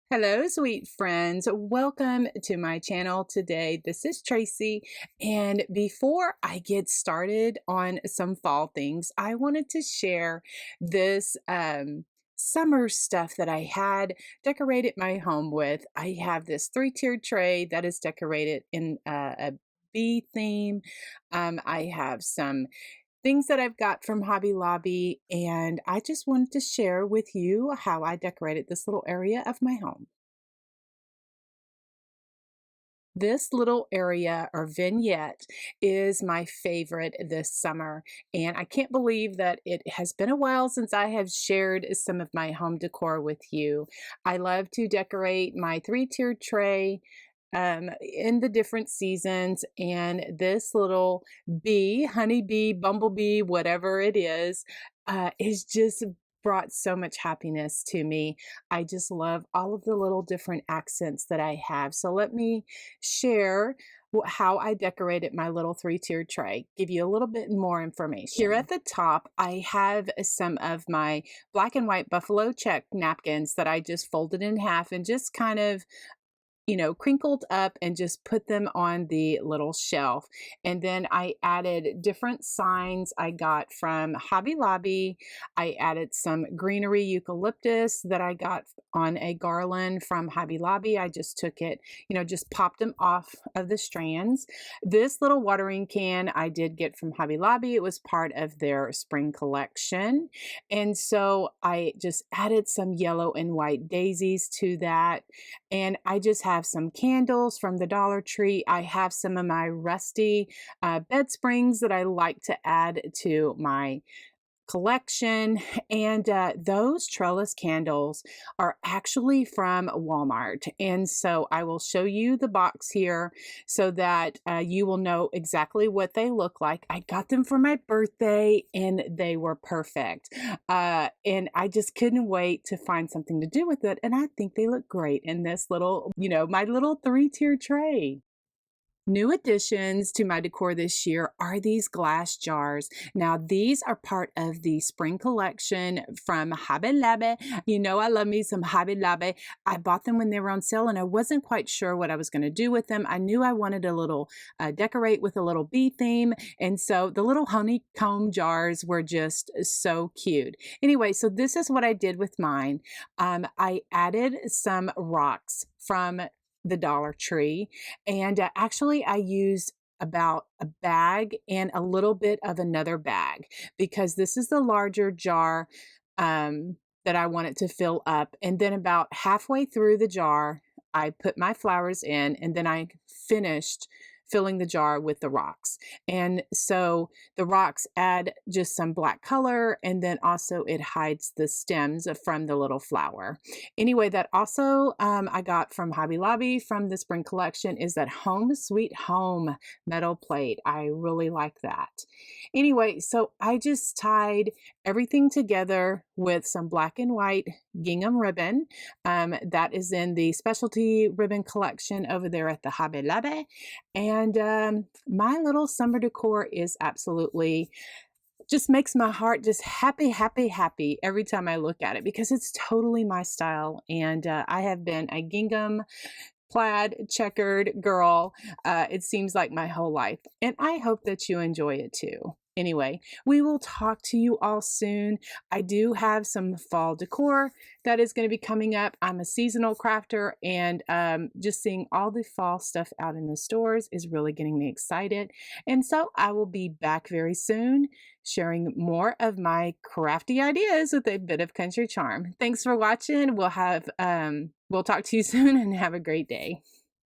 Hello, sweet friends. Welcome to my channel today. This is Tracy. And before I get started on some fall things, I wanted to share this summer stuff that I had decorated my home with. I have this three-tiered tray that is decorated in a bee theme. I have some things that I've got from Hobby Lobby, and I just wanted to share with you how I decorated this little area of my home. This little area or vignette is my favorite this summer, and I can't believe that it has been a while since I have shared some of my home decor with you. I love to decorate my three-tiered tray in the different seasons, and this little bee, honeybee, bumblebee, whatever it is just brought so much happiness to me. I just love all of the little different accents that I have. So let me share how I decorated my little three-tiered tray, give you a little bit more information. Here at the top, I have some of my black and white buffalo check napkins that I just folded in half and just kind of crinkled up and just put them on the little shelf. And then I added different signs I got from Hobby Lobby. I added some greenery eucalyptus that I got on a garland from Hobby Lobby. I just took it, just popped them off of the strands. This little watering can I did get from Hobby Lobby. It was part of their spring collection. And so I just added some yellow and white daisies to that. And I just have some candles from the Dollar Tree. I have some of my rusty bed springs that I like to add to my collection. And those trellis candles are actually from Walmart. And so I will show you the box here so that you will know exactly what they look like. I got them for my birthday and they were perfect. And I just couldn't wait to find something to do with it. And I think they look great in this little, my little three-tier tray. New additions to my decor this year are these glass jars. Now, these are part of the spring collection from Hobby Lobby. I love me some Hobby Lobby. I bought them when they were on sale and I wasn't quite sure what I was going to do with them. I knew I wanted a little decorate with a little bee theme. And so the little honeycomb jars were just so cute. Anyway, so this is what I did with mine. I added some rocks from the Dollar Tree. And actually, I used about a bag and a little bit of another bag because this is the larger jar that I wanted to fill up. And then about halfway through the jar, I put my flowers in and then I finished filling the jar with the rocks. And so the rocks add just some black color, and then also it hides the stems from the little flower. Anyway, that also I got from Hobby Lobby from the spring collection is that Home Sweet Home metal plate. I really like that. Anyway, so I just tied everything together with some black and white gingham ribbon. That is in the specialty ribbon collection over there at the Hobby Lobby. And my little summer decor is absolutely just makes my heart just happy, happy, happy every time I look at it because it's totally my style. And I have been a gingham plaid checkered girl, it seems like my whole life. And I hope that you enjoy it too. Anyway, we will talk to you all soon. I do have some fall decor that is going to be coming up. I'm a seasonal crafter, and just seeing all the fall stuff out in the stores is really getting me excited. And so I will be back very soon sharing more of my crafty ideas with a bit of country charm. Thanks for watching. We'll talk to you soon and have a great day.